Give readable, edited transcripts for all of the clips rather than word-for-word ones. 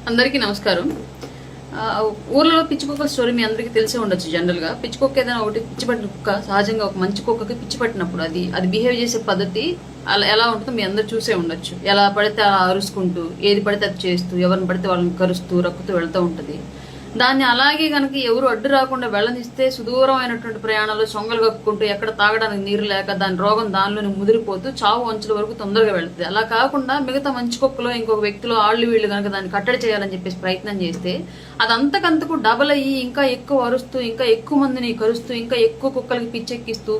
అందరికీ నమస్కారం. ఊర్లో పిచ్చికుక్కల స్టోరీ మీ అందరికీ తెలిసే ఉండొచ్చు. జనరల్గా పిచ్చికుక్క ఏదైనా ఒకటి పిచ్చిపట్టిన కుక్క సహజంగా ఒక మంచి కుక్కకి పిచ్చి పట్టినప్పుడు అది బిహేవ్ చేసే పద్ధతి ఎలా ఉంటుందో మీ అందరూ చూసే ఉండొచ్చు. ఎలా పడితే అలా అరుచుకుంటూ, ఏది పడితే అది చేస్తూ, ఎవరిని పడితే వాళ్ళని కరుస్తూ రక్కుతూ వెళ్తూ ఉంటుంది. దాన్ని అలాగే కనుక ఎవరు అడ్డు రాకుండా వెళ్ళనిస్తే సుదూరమైనటువంటి ప్రయాణాలు సొంగలు కప్పుకుంటూ ఎక్కడ తాగడానికి నీరు లేక దాని రోగం దానిలోనే ముదిరిపోతూ చావు అంచుల వరకు తొందరగా వెళుతుంది. అలా కాకుండా మిగతా మంచి కుక్కలో ఇంకొక వ్యక్తిలో వీళ్ళు కనుక దాన్ని కట్టడి చేయాలని చెప్పేసి ప్రయత్నం చేస్తే అది అంతకంతకు డబల్ అయ్యి ఇంకా ఎక్కువ అరుస్తూ, ఇంకా ఎక్కువ మందిని కరుస్తూ, ఇంకా ఎక్కువ కుక్కలకి పిచ్చెక్కిస్తూ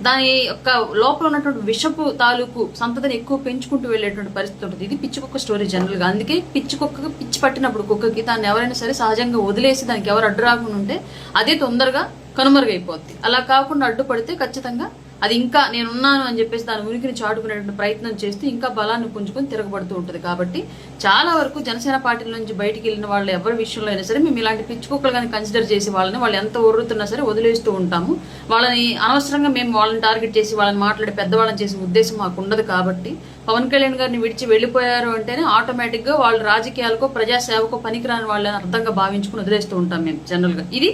దాని యొక్క లోపల ఉన్నటువంటి విషపు తాలూకు సంతతిని ఎక్కువ పెంచుకుంటూ వెళ్ళేటువంటి పరిస్థితి ఉంటుంది. ఇది పిచ్చి కుక్క స్టోరీ జనరల్గా. అందుకే పిచ్చి కుక్కకి పిచ్చి పట్టినప్పుడు కుక్కకి దాన్ని ఎవరైనా సరే సహజంగా వదిలేసి దానికి ఎవరు అడ్డు రాకుండా ఉంటే అదే తొందరగా కనుమరుగైపోద్ది. అలా కాకుండా అడ్డుపడితే ఖచ్చితంగా అది ఇంకా నేనున్నాను అని చెప్పేసి దాని ఉనికిని చాటుకునేటువంటి ప్రయత్నం చేస్తూ ఇంకా బలాన్ని పుంజుకొని తిరగబడుతూ ఉంటుంది. కాబట్టి చాలా వరకు జనసేన పార్టీల నుంచి బయటికి వెళ్ళిన వాళ్ళు ఎవరి విషయంలో అయినా సరే మేము ఇలాంటి పిచ్చి కుక్కలు కానీ కన్సిడర్ చేసి వాళ్ళు ఎంత ఒర్రుతున్నా సరే వదిలేస్తూ ఉంటాము. వాళ్ళని అనవసరంగా మేము వాళ్ళని టార్గెట్ చేసి వాళ్ళని మాట్లాడి పెద్దవాళ్ళని చేసే ఉద్దేశం మాకు ఉండదు. కాబట్టి పవన్ కళ్యాణ్ గారిని విడిచి వెళ్ళిపోయారు అంటేనే ఆటోమేటిక్గా వాళ్ళు రాజకీయాలకో ప్రజాసేవకో పనికిరాని వాళ్ళని అర్థంగా భావించుకుని వదిలేస్తూ ఉంటాం మేము జనరల్గా. ఇది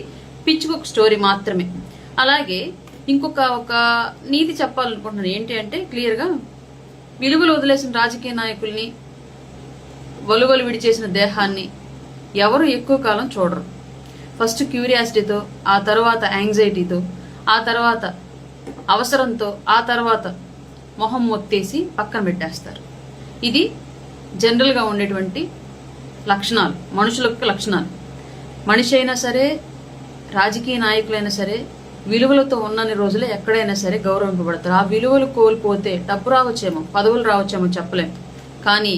పిచ్చి కుక్క స్టోరీ మాత్రమే. అలాగే ఒక నీతి చెప్పాలనుకుంటున్నాను. ఏంటి అంటే క్లియర్గా విలువలు వదిలేసిన రాజకీయ నాయకుల్ని, వలువలు విడిచేసిన దేహాన్ని ఎవరు ఎక్కువ కాలం చూడరు. ఫస్ట్ క్యూరియాసిటీతో, ఆ తర్వాత యాంగ్జైటీతో, ఆ తర్వాత అవసరంతో, ఆ తర్వాత మొహం మొత్తేసి పక్కన పెట్టేస్తారు. ఇది జనరల్గా ఉండేటువంటి లక్షణాలు, మనుషులకు లక్షణాలు. మనిషి అయినా సరే, రాజకీయ నాయకులైనా సరే విలువలతో ఉన్నన్ని రోజులు ఎక్కడైనా సరే గౌరవింపబడతారు. ఆ విలువలు కోల్పోతే డబ్బు రావచ్చేమో, పదవులు రావచ్చేమో చెప్పలేం. కానీ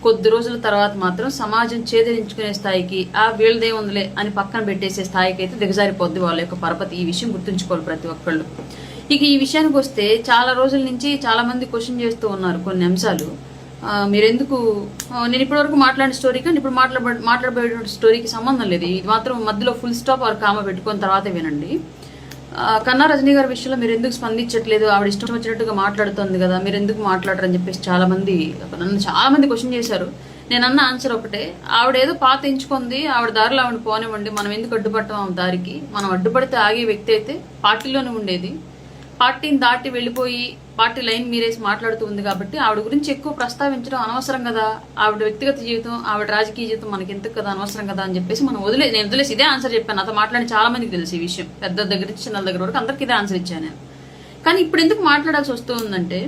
కొద్ది రోజుల తర్వాత మాత్రం సమాజం చేదరించుకునే స్థాయికి వీళ్ళదే ఉందిలే అని పక్కన పెట్టేసే స్థాయికి అయితే దిగజారిపోద్ది వాళ్ళ యొక్క పరపతి. ఈ విషయం గుర్తుంచుకోవాలి ప్రతి ఒక్కళ్ళు. ఇక ఈ విషయానికి వస్తే చాలా రోజుల నుంచి చాలా మంది క్వశ్చన్ చేస్తూ ఉన్నారు కొన్ని అంశాలు. మీరెందుకు నేను ఇప్పటివరకు మాట్లాడిన స్టోరీ కానీ ఇప్పుడు మాట్లాడబోయేటువంటి స్టోరీకి సంబంధం లేదు. ఇది మాత్రం మధ్యలో ఫుల్ స్టాప్ ఆర్ కామ పెట్టుకున్న తర్వాత వినండి. కన్నా రజనీ గారి విషయంలో మీరు ఎందుకు స్పందించట్లేదు, ఆవిడ ఇష్టం వచ్చినట్టుగా మాట్లాడుతుంది కదా, మీరు ఎందుకు మాట్లాడరని చెప్పేసి నన్ను చాలా మంది క్వశ్చన్ చేశారు. నేను అన్న ఆన్సర్ ఒకటే, ఆవిడ ఏదో పాత ఎంచుకుంది, ఆవిడ దారిలో ఆవిడ పోనివ్వండి, మనం ఎందుకు అడ్డుపడతాం ఆమె దారికి. మనం అడ్డుపడితే ఆగే వ్యక్తి అయితే పార్టీలోనే ఉండేది. పార్టీని దాటి వెళ్ళిపోయి పార్టీ లైన్ మీరేసి మాట్లాడుతూ ఉంది కాబట్టి ఆవిడ గురించి ఎక్కువ ప్రస్తావించడం అనవసరం కదా. ఆవిడ వ్యక్తిగత జీవితం, ఆవిడ రాజకీయ జీవితం మనకి ఎందుకు కదా, అనవసరం కదా అని చెప్పేసి నేను వదిలేసి ఇదే ఆన్సర్ చెప్పాను. నాతో మాట్లాడి చాలా మందికి తెలుసు ఈ విషయం. పెద్ద దగ్గర నుంచి చిన్న దగ్గర వరకు అందరికి ఇదే ఆన్సర్ ఇచ్చాను నేను. కానీ ఇప్పుడు ఎందుకు మాట్లాడాల్సి వస్తుందంటే,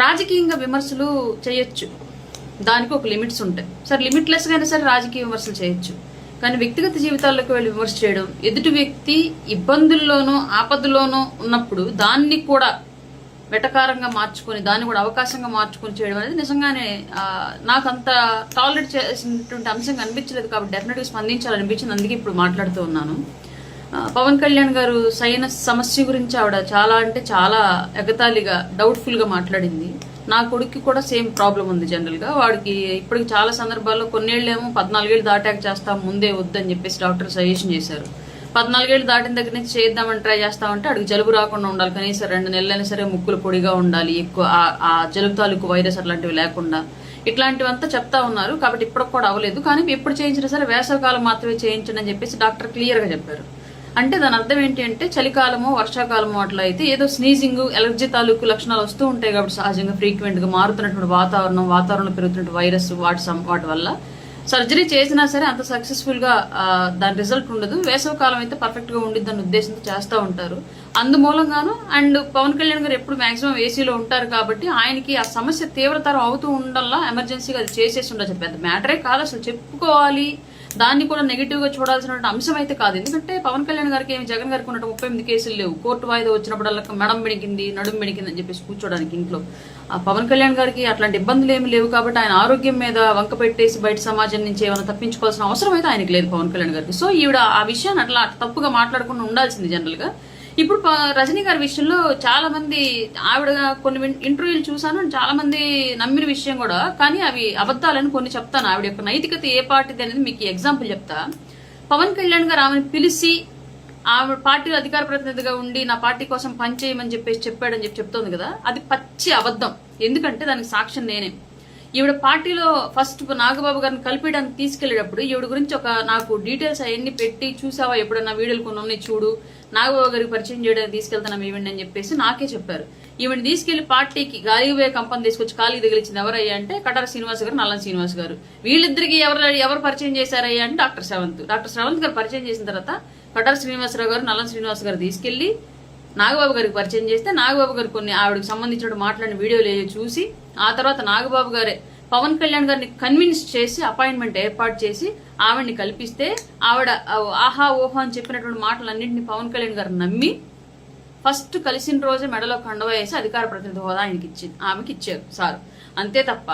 రాజకీయంగా విమర్శలు చేయొచ్చు, దానికి ఒక లిమిట్స్ ఉంటాయి. సరే లిమిట్లెస్గా అయినా సరే రాజకీయ విమర్శలు చేయొచ్చు. కానీ వ్యక్తిగత జీవితాల్లోకి వెళ్ళి విమర్శ చేయడం, ఎదుటి వ్యక్తి ఇబ్బందుల్లోనూ ఆపదలోనూ ఉన్నప్పుడు దాన్ని కూడా వెటకారంగా మార్చుకొని, దాన్ని కూడా అవకాశంగా మార్చుకొని చేయడం అనేది నిజంగానే నాకు అంత టాలరేట్ చేసినటువంటి అంశంగా అనిపించలేదు. కాబట్టి డెఫినెట్గా స్పందించాలనిపించింది. అందుకే ఇప్పుడు మాట్లాడుతూ ఉన్నాను. పవన్ కళ్యాణ్ గారు సైనస్ సమస్య గురించి ఆవిడ చాలా అంటే చాలా ఎగతాళిగా, డౌట్ఫుల్గా మాట్లాడింది. నా కొడుక్కి కూడా సేమ్ ప్రాబ్లం ఉంది. జనరల్గా వాడికి ఇప్పటికి చాలా సందర్భాల్లో కొన్నేళ్ళేమో 14 ఏళ్ళు దాటాక చేస్తాం, ముందే వద్దని చెప్పేసి డాక్టర్ సజెషన్ చేశారు. 14 ఏళ్ళు దాటిన దగ్గర నుంచి చేద్దామని ట్రై చేస్తామంటే అడిగి జలుబు రాకుండా ఉండాలి, కనీసం 2 నెలలైనా సరే ముక్కులు పొడిగా ఉండాలి, ఎక్కువ ఆ జలుబు తాలూకు వైరస్ అట్లాంటివి లేకుండా, ఇట్లాంటివంతా చెప్తా ఉన్నారు. కాబట్టి ఇప్పటికి కూడా అవ్వలేదు. కానీ ఎప్పుడు చేయించినా సరే వేసవకాలం మాత్రమే చేయించండి అని చెప్పేసి డాక్టర్ క్లియర్గా చెప్పారు. అంటే దాని అర్థం ఏంటి అంటే, చలికాలము వర్షాకాలము అట్లా అయితే ఏదో స్నీజింగ్, ఎలర్జీ తాలూకు లక్షణాలు వస్తూ ఉంటాయి. కాబట్టి సహజంగా ఫ్రీక్వెంట్గా మారుతున్నటువంటి వాతావరణంలో పెరుగుతున్నటువంటి వైరస్ వాటి వల్ల సర్జరీ చేసినా సరే అంత సక్సెస్ఫుల్గా దాని రిజల్ట్ ఉండదు. వేసవకాలం అయితే పర్ఫెక్ట్గా ఉండిద్ది అన్న ఉద్దేశంతో చేస్తూ ఉంటారు. అందుమూలంగాను అండ్ పవన్ కళ్యాణ్ గారు ఎప్పుడు మాక్సిమం ఏసీలో ఉంటారు కాబట్టి ఆయనకి ఆ సమస్య తీవ్రతరం అవుతూ ఉండల్లా ఎమర్జెన్సీగా అది చేసేసి ఉండొచ్చు. పెద్ద మ్యాటరే కాదు అసలు, చెప్పుకోవాలి. దాన్ని కూడా నెగిటివ్గా చూడాల్సిన అంశం అయితే కాదు. ఎందుకంటే పవన్ కళ్యాణ్ గారికి ఏమి జగన్ గారికి ఉన్నట్టు 38 కేసులు లేవు. కోర్టు వాయిదా వచ్చినప్పుడల్లా మెడం మిడికింది, నడుము మిడికింది అని చెప్పేసి కూర్చోడానికి ఇంట్లో. పవన్ కళ్యాణ్ గారికి అట్లాంటి ఇబ్బందులు ఏమి లేవు. కాబట్టి ఆయన ఆరోగ్యం మీద వంక పెట్టేసి బయట సమాజం నుంచి ఏమైనా తప్పించుకోవాల్సిన అవసరం అయితే ఆయనకి లేదు పవన్ కళ్యాణ్ గారికి. సో ఈవిడ ఆ విషయాన్ని అట్లా తప్పుగా మాట్లాడకుండా ఉండాల్సింది జనరల్గా. ఇప్పుడు రజనీ గారి విషయంలో చాలా మంది, ఆవిడ కొన్ని ఇంటర్వ్యూలు చూసాను, చాలా మంది నమ్మిన విషయం కూడా, కానీ అవి అబద్ధాలని కొన్ని చెప్తాను. ఆవిడ యొక్క నైతికత ఏ పార్టీది అనేది మీకు ఎగ్జాంపుల్ చెప్తా. పవన్ కళ్యాణ్ గారు ఆమెను పిలిచి ఆమె పార్టీ అధికార ప్రతినిధిగా ఉండి నా పార్టీ కోసం పనిచేయమని చెప్పేసి చెప్పాడని చెప్తోంది కదా, అది పచ్చి అబద్ధం. ఎందుకంటే దానికి సాక్ష్యం నేనే. ఈవిడ పార్టీలో ఫస్ట్ నాగబాబు గారిని కలిపేయడానికి తీసుకెళ్లేటప్పుడు ఈవిడ గురించి నాకు డీటెయిల్స్ అవన్నీ పెట్టి, చూసావా ఎప్పుడన్నా వీడియోలు కొన్ని ఉన్నాయి చూడు, నాగబాబు గారికి పరిచయం చేయడానికి తీసుకెళ్తున్నాం ఈవిడ అని చెప్పేసి నాకే చెప్పారు. ఈవిడ తీసుకెళ్లి పార్టీకి గాలికి పోయే కంపెనీ తీసుకొచ్చి కాలికి తగిలించింది ఎవరయ్యా అంటే కటార శ్రీనివాస్ గారు, నల్లని శ్రీనివాస్ గారు. వీళ్ళిద్దరికి ఎవరు పరిచయం చేశారయ్యా అంటే డాక్టర్ శ్రవంత్ గారు పరిచయం చేసిన తర్వాత కటార శ్రీనివాసరావు గారు, నల్లని శ్రీనివాస్ గారు తీసుకెళ్లి నాగబాబు గారికి పరిచయం చేస్తే నాగబాబు గారు కొన్ని ఆవిడకి సంబంధించిన మాట్లాడిన వీడియోలు చూసి, ఆ తర్వాత నాగబాబు గారే పవన్ కళ్యాణ్ గారిని కన్విన్స్ చేసి అపాయింట్మెంట్ ఏర్పాటు చేసి ఆవిడని కల్పిస్తే ఆవిడ ఆహా ఓహో అని చెప్పినటువంటి మాటలన్నింటినీ పవన్ కళ్యాణ్ గారు నమ్మి ఫస్ట్ కలిసిన రోజే మెడలో కండువా వేసి అధికార ప్రతినిధి హోదా ఆమెకి ఇచ్చారు సార్. అంతే తప్ప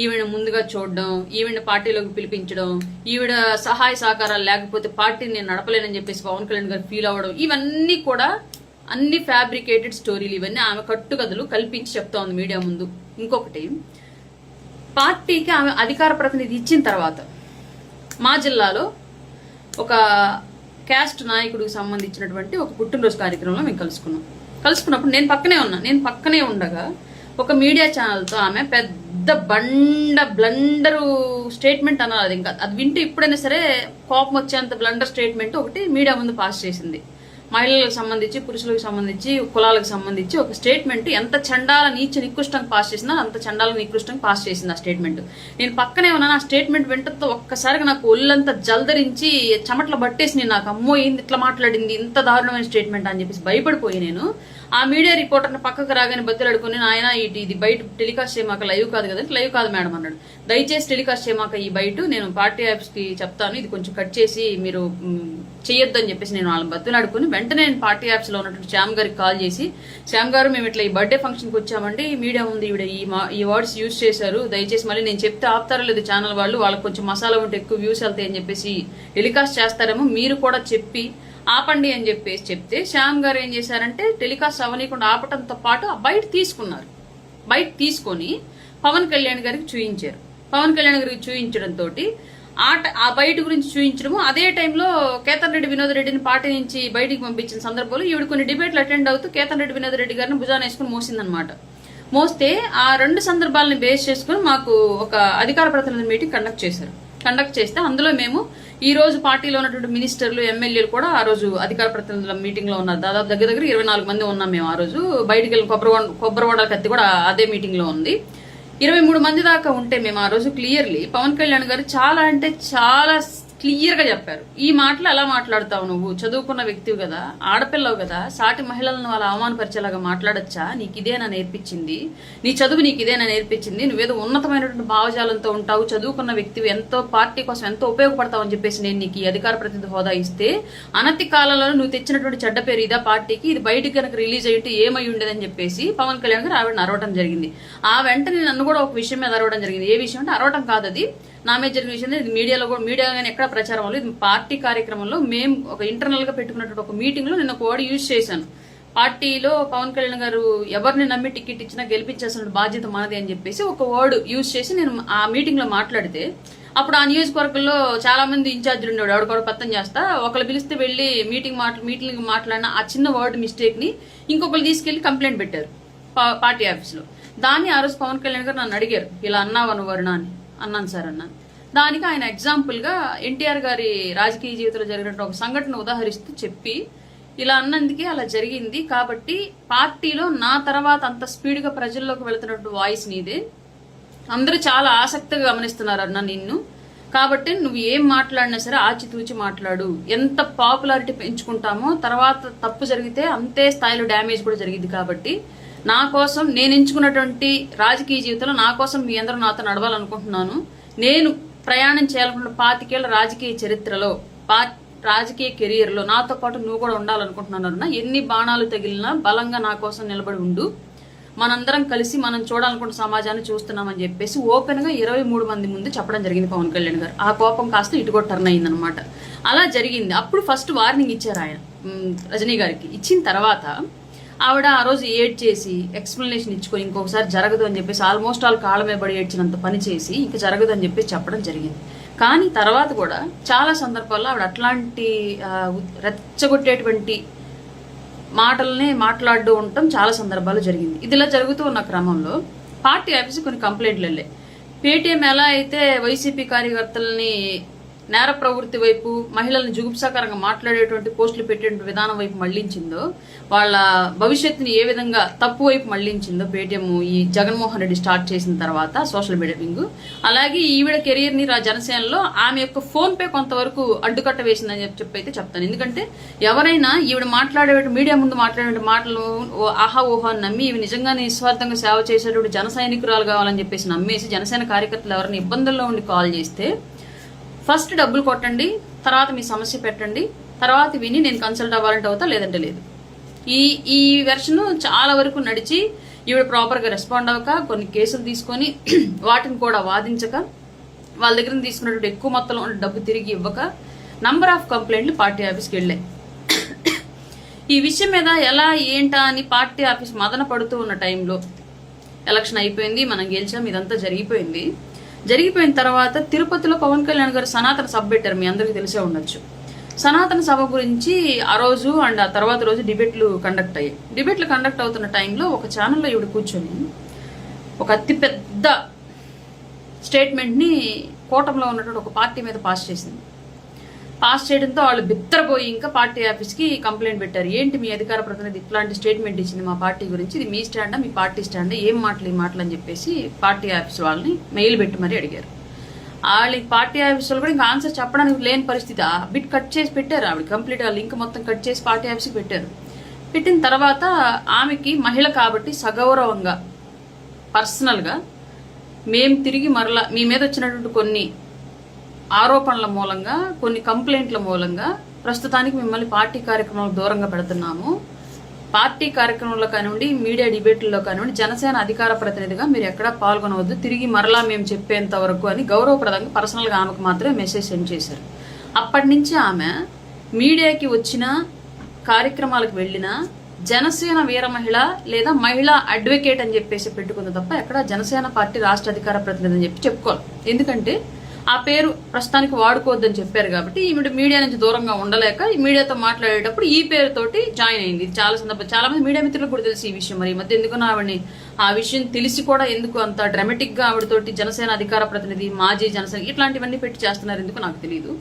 ఈవిడ ముందుగా చూడడం, ఈవిడ పార్టీలోకి పిలిపించడం, ఈవిడ సహాయ సహకారాలు లేకపోతే పార్టీని నేను నడపలేనని చెప్పేసి పవన్ కళ్యాణ్ గారు ఫీల్ అవ్వడం, ఇవన్నీ కూడా అన్ని ఫ్యాబ్రికేటెడ్ స్టోరీలు. ఇవన్నీ ఆమె కట్టుకథలు కల్పించి చెప్తా ఉంది మీడియా ముందు. ఇంకొకటి, పార్టీకి ఆమె అధికార ప్రతినిధి ఇచ్చిన తర్వాత మా జిల్లాలో ఒక క్యాస్ట్ నాయకుడికి సంబంధించినటువంటి ఒక పుట్టినరోజు కార్యక్రమంలో మేము కలుసుకున్నప్పుడు నేను పక్కనే ఉండగా ఒక మీడియా ఛానల్తో ఆమె పెద్ద బ్లండరు స్టేట్మెంట్ అన్నారు. అది ఇంకా అది వింటూ ఇప్పుడైనా సరే కోపం వచ్చేంత బ్లండర్ స్టేట్మెంట్ ఒకటి మీడియా ముందు పాస్ చేసింది. మహిళలకు సంబంధించి, పురుషులకు సంబంధించి, కులాలకు సంబంధించి ఒక స్టేట్మెంట్ ఎంత చండాల నికృష్టంగా పాస్ చేసినా అంత చండాల నికృష్టంగా పాస్ చేసింది ఆ స్టేట్మెంట్. నేను పక్కనే ఉన్నాను. ఆ స్టేట్మెంట్ వింటతో ఒక్కసారిగా నాకు ఒళ్ళంతా జల్దరించి చెమట్లు పట్టేసి నాకు అమ్మో ఏంది ఇట్లా మాట్లాడింది, ఇంత దారుణమైన స్టేట్మెంట్ అని చెప్పేసి భయపడిపోయి నేను ఆ మీడియా రిపోర్టర్ని పక్కకు రాగానే బద్దలాడుకుని, ఆయన ఇది బయట టెలికాస్ట్ చేయమాక, లైవ్ కాదు కదా. లైవ్ కాదు మేడం అన్నాడు. దయచేసి టెలికాస్ట్ చేయమాక ఈ బయట, నేను పార్టీ యాప్స్కి చెప్తాను, ఇది కొంచెం కట్ చేసి మీరు చేయొద్దు అని చెప్పేసి నేను వాళ్ళని బద్దలాడుకుని వెంటనే నేను పార్టీ యాప్స్లో ఉన్నటువంటి శ్యామ్ గారికి కాల్ చేసి, శ్యామ్ గారు మేము ఇట్లా ఈ బర్త్డే ఫంక్షన్కి వచ్చామండి, మీడియా ఉంది ఈవిడ ఈ వర్డ్స్ యూజ్ చేశారు, దయచేసి మళ్ళీ నేను చెప్తే ఆపుతారో లేదు ఛానల్ వాళ్ళకి కొంచెం మసాలా ఉంటే ఎక్కువ వ్యూస్ వెళ్తాయి అని చెప్పేసి టెలికాస్ట్ చేస్తారేమో, మీరు కూడా చెప్పి ఆపండి అని చెప్పేసి చెప్తే శ్యామ్ గారు ఏం చేశారంటే టెలికాస్ట్ అవ్వనీయకుండా ఆపటంతో పాటు ఆ బయట తీసుకొని పవన్ కళ్యాణ్ గారికి చూయించారు. పవన్ కళ్యాణ్ గారికి చూయించడంతో ఆ బయట గురించి చూయించడము, అదే టైంలో కేతన్ రెడ్డి వినోద్ రెడ్డిని పార్టీ నుంచి బయటికి పంపించిన సందర్భంలో ఈవిడ కొన్ని డిబేట్లు అటెండ్ అవుతూ కేతన్ రెడ్డి వినోద్ రెడ్డి గారిని భుజాన వేసుకుని మోసిందనమాట. మోస్తే ఆ రెండు సందర్భాలను బేస్ చేసుకుని మాకు ఒక అధికార ప్రతినిధి మీటింగ్ కండక్ట్ చేస్తే అందులో మేము ఈ రోజు పార్టీలో ఉన్నటువంటి మినిస్టర్లు, ఎమ్మెల్యేలు కూడా ఆ రోజు అధికార ప్రతినిధుల మీటింగ్ లో ఉన్నారు. దాదాపు దగ్గర 24 మంది ఉన్నాం మేము ఆ రోజు. బయటికి వెళ్ళి కొబ్బరివాడ కత్తి కూడా అదే మీటింగ్ లో ఉంది. 23 మంది దాకా ఉంటే మేము ఆ రోజు క్లియర్లీ పవన్ కళ్యాణ్ గారు చాలా అంటే చాలా క్లియర్ గా చెప్పారు, ఈ మాటలు ఎలా మాట్లాడతావు, నువ్వు చదువుకున్న వ్యక్తివి కదా, ఆడపిల్లవు కదా, సాటి మహిళలను వాళ్ళ అవమానపరిచేలాగా మాట్లాడచ్చా, నీకు ఇదేనా నేర్పించింది, నీ చదువు నీకు ఇదేనా నేర్పించింది, నువ్వేదో ఉన్నతమైనటువంటి భావజాలంతో ఉంటావు, చదువుకున్న వ్యక్తివి, ఎంతో పార్టీ కోసం ఎంతో ఉపయోగపడతావు అని చెప్పేసి నేను నీకు ఈ అధికార ప్రతినిధి హోదా ఇస్తే అనతి కాలంలో నువ్వు తెచ్చినటువంటి చెడ్డ పేరు ఇదా పార్టీకి, ఇది బయటికి కనుక రిలీజ్ అయ్యింటే ఏమై ఉండేదని చెప్పేసి పవన్ కళ్యాణ్ గారు ఆవిడని అరవడం జరిగింది. ఆ వెంటనే నన్ను కూడా ఒక విషయం మీద అరవడం జరిగింది. ఏ విషయం అంటే అరవటం కాదు, అది నా మీద జరిగిన విషయం. ఇది మీడియా కానీ ఎక్కడ ప్రచారం అవ్వలేదు. ఇది పార్టీ కార్యక్రమంలో మేము ఒక ఇంటర్నల్ గా పెట్టుకున్నటువంటి ఒక మీటింగ్ లో నేను ఒక వర్డ్ యూజ్ చేశాను. పార్టీలో పవన్ కళ్యాణ్ గారు ఎవరిని నమ్మి టికెట్ ఇచ్చినా గెలిపించాల్సిన బాధ్యత మనది అని చెప్పేసి ఒక వర్డ్ యూజ్ చేసి నేను ఆ మీటింగ్ లో మాట్లాడితే, అప్పుడు ఆ నియోజకవర్గంలో చాలా మంది ఇన్ఛార్జీలు ఉండేవాడు, ఆవిడ కూడా పత్తం చేస్తా, ఒకళ్ళు పిలిస్తే వెళ్ళి మీటింగ్ మాట్లాడిన ఆ చిన్న వర్డ్ మిస్టేక్ ని ఇంకొకరు తీసుకెళ్లి కంప్లైంట్ పెట్టారు పార్టీ ఆఫీస్ లో. దాన్ని ఆ రోజు పవన్ కళ్యాణ్ గారు నన్ను అడిగారు, ఇలా అన్నావు అనువరుణ అని. అన్నాను సార్ అన్నాను. దానికి ఆయన ఎగ్జాంపుల్ గా ఎన్టీఆర్ గారి రాజకీయ జీవితంలో జరిగినట్టు ఒక సంఘటన ఉదాహరిస్తూ చెప్పి, ఇలా అన్నందుకే అలా జరిగింది కాబట్టి పార్టీలో నా తర్వాత అంత స్పీడ్ గా ప్రజల్లోకి వెళుతున్నట్టు వాయిస్ నీదే, అందరూ చాలా ఆసక్తిగా గమనిస్తున్నారు అన్న నిన్ను, కాబట్టి నువ్వు ఏం మాట్లాడినా సరే ఆచితూచి మాట్లాడు, ఎంత పాపులారిటీ పెంచుకుంటామో తర్వాత తప్పు జరిగితే అంతే స్థాయిలో డ్యామేజ్ కూడా జరిగింది, కాబట్టి నా కోసం నేను ఎంచుకున్నటువంటి రాజకీయ జీవితంలో నా కోసం మీ అందరూ నాతో నడవాలనుకుంటున్నాను, నేను ప్రయాణం చేయాలనుకున్న 25 ఏళ్ల రాజకీయ చరిత్రలో రాజకీయ కెరీర్ లో నాతో పాటు నువ్వు కూడా ఉండాలనుకుంటున్నాను, ఎన్ని బాణాలు తగిలినా బలంగా నా కోసం నిలబడి ఉండు, మనందరం కలిసి మనం చూడాలనుకున్న సమాజాన్ని చూస్తున్నామని చెప్పేసి ఓపెన్ గా 23 మంది ముందు చెప్పడం జరిగింది పవన్ కళ్యాణ్ గారు. ఆ కోపం కాస్త ఇటు కూడా టర్న్ అయిందనమాట. అలా జరిగింది. అప్పుడు ఫస్ట్ వార్నింగ్ ఇచ్చారు ఆయన రజనీ గారికి. ఇచ్చిన తర్వాత ఆవిడ ఆ రోజు ఏడ్ చేసి ఎక్స్ప్లెనేషన్ ఇచ్చుకొని ఇంకొకసారి జరగదు అని చెప్పేసి ఆల్మోస్ట్ ఆల్ కాళ్ళమే పడి ఏడ్చినంత పని చేసి ఇంక జరగదు అని చెప్పేసి చెప్పడం జరిగింది. కానీ తర్వాత కూడా చాలా సందర్భాల్లో ఆవిడ అట్లాంటి రెచ్చగొట్టేటువంటి మాటలనే మాట్లాడుతూ ఉండటం చాలా సందర్భాలు జరిగింది. ఇదిలా జరుగుతూ ఉన్న క్రమంలో పార్టీ ఆఫీస్ కొన్ని కంప్లైంట్లు వెళ్ళాయి. పేటీఎం ఎలా అయితే వైసీపీ కార్యకర్తలని నేర ప్రవృత్తి వైపు, మహిళల్ని జుగుప్సాకరంగా మాట్లాడేటువంటి పోస్టులు పెట్టేటువంటి విధానం వైపు మళ్లించిందో, వాళ్ళ భవిష్యత్తుని ఏ విధంగా తప్పు వైపు మళ్లించిందో పేటీఎం ఈ జగన్మోహన్ రెడ్డి స్టార్ట్ చేసిన తర్వాత సోషల్ మీడియా వింగ్, అలాగే ఈవిడ కెరీర్ ని జనసేనలో ఆమె యొక్క ఫోన్ పే కొంతవరకు అడ్డుకట్ట వేసిందని చెప్పి అయితే చెప్తాను. ఎందుకంటే ఎవరైనా ఈవిడ మాట్లాడే మీడియా ముందు మాట్లాడే మాటలు ఆహా ఊహా అని నమ్మి ఇవి నిజంగా నిస్వార్థంగా సేవ చేసేటువంటి జన సైనికురాలు కావాలని చెప్పేసి నమ్మేసి జనసేన కార్యకర్తలు ఎవరైనా ఇబ్బందుల్లో ఉండి కాల్ చేస్తే ఫస్ట్ డబ్బులు కొట్టండి, తర్వాత మీ సమస్య పెట్టండి, తర్వాత విని నేను కన్సల్ట్ అవ్వాలంటే అవుతా, లేదంటే లేదు. ఈ వెర్షన్ చాలా వరకు నడిచి ఈవిడ ప్రాపర్గా రెస్పాండ్ అవ్వక కొన్ని కేసులు తీసుకొని వాటిని కూడా వాదించక వాళ్ళ దగ్గర తీసుకున్నటువంటి ఎక్కువ మొత్తంలో ఉన్న డబ్బు తిరిగి ఇవ్వక నంబర్ ఆఫ్ కంప్లైంట్లు పార్టీ ఆఫీస్కి వెళ్ళాయి. ఈ విషయం మీద ఎలా ఏంటా అని పార్టీ ఆఫీస్ మదన పడుతూ ఉన్న టైంలో ఎలక్షన్ అయిపోయింది, మనం గెలిచాం, ఇదంతా జరిగిపోయిన తర్వాత తిరుపతిలో పవన్ కళ్యాణ్ గారు సనాతన సభ పెట్టారు. మీ అందరికీ తెలిసే ఉండొచ్చు. సనాతన సభ గురించి ఆ రోజు అండ్ ఆ తర్వాత రోజు డిబేట్లు కండక్ట్ అయ్యాయి. డిబేట్లు కండక్ట్ అవుతున్న టైంలో ఒక ఛానల్లో ఈవిడ కూర్చొని ఒక అతిపెద్ద స్టేట్మెంట్ని కూటమిలో ఉన్నటువంటి ఒక పార్టీ మీద పాస్ చేసింది. పాస్ చేయడంతో వాళ్ళు బిత్తరపోయి ఇంకా పార్టీ ఆఫీస్కి కంప్లైంట్ పెట్టారు. ఏంటి మీ అధికార ప్రతినిధి ఇట్లాంటి స్టేట్మెంట్ ఇచ్చింది మా పార్టీ గురించి, ఇది మీ స్టాండా మీ పార్టీ స్టాండా, ఏం మాటలు ఈ మాటలు అని చెప్పేసి పార్టీ ఆఫీస్ వాళ్ళని మెయిల్ పెట్టి మరీ అడిగారు. వాళ్ళకి పార్టీ ఆఫీస్ వాళ్ళు కూడా ఇంకా ఆన్సర్ చెప్పడానికి లేని పరిస్థితి, ఆ బిట్ కట్ చేసి పెట్టారు. ఆవిడ కంప్లీట్ ఆ లింక్ మొత్తం కట్ చేసి పార్టీ ఆఫీస్కి పెట్టారు. పెట్టిన తర్వాత ఆమెకి మహిళ కాబట్టి సగౌరవంగా పర్సనల్గా మేము తిరిగి మరలా మీ మీద వచ్చినటువంటి కొన్ని ఆరోపణల మూలంగా, కొన్ని కంప్లైంట్ల మూలంగా ప్రస్తుతానికి మిమ్మల్ని పార్టీ కార్యక్రమాలకు దూరంగా పెడుతున్నాము. పార్టీ కార్యక్రమంలో కానివ్వండి, మీడియా డిబేట్లలో కానివ్వండి, జనసేన అధికార ప్రతినిధిగా మీరు ఎక్కడా పాల్గొనవద్దు, తిరిగి మరలా మేము చెప్పేంత వరకు అని గౌరవప్రదంగా పర్సనల్గా ఆమెకు మాత్రమే మెసేజ్ సెండ్ చేశారు. అప్పటి నుంచి ఆమె మీడియాకి వచ్చిన కార్యక్రమాలకు వెళ్ళిన జనసేన వీర మహిళ లేదా మహిళా అడ్వకేట్ అని చెప్పేసి పెట్టుకుంది తప్ప ఎక్కడ జనసేన పార్టీ రాష్ట్ర అధికార ప్రతినిధి అని చెప్పి చెప్పుకోవాలి. ఎందుకంటే ఆ పేరు ప్రస్తుతానికి వాడుకోవద్దని చెప్పారు కాబట్టి ఈమె మీడియా నుంచి దూరంగా ఉండలేక ఈ మీడియాతో మాట్లాడేటప్పుడు ఈ పేరుతోటి జాయిన్ అయింది. చాలా సందర్భం చాలా మంది మీడియా మిత్రులకు కూడా తెలిసి ఈ విషయం. మరి ఈ మధ్య ఎందుకన్నా ఆవిడని ఆ విషయం తెలిసి కూడా ఎందుకు అంత డ్రామాటిక్ గా ఆవిడతోటి జనసేన అధికార ప్రతినిధి, మాజీ జనసేన ఇట్లాంటివన్నీ పెట్టి చేస్తున్నారు ఎందుకు నాకు తెలియదు.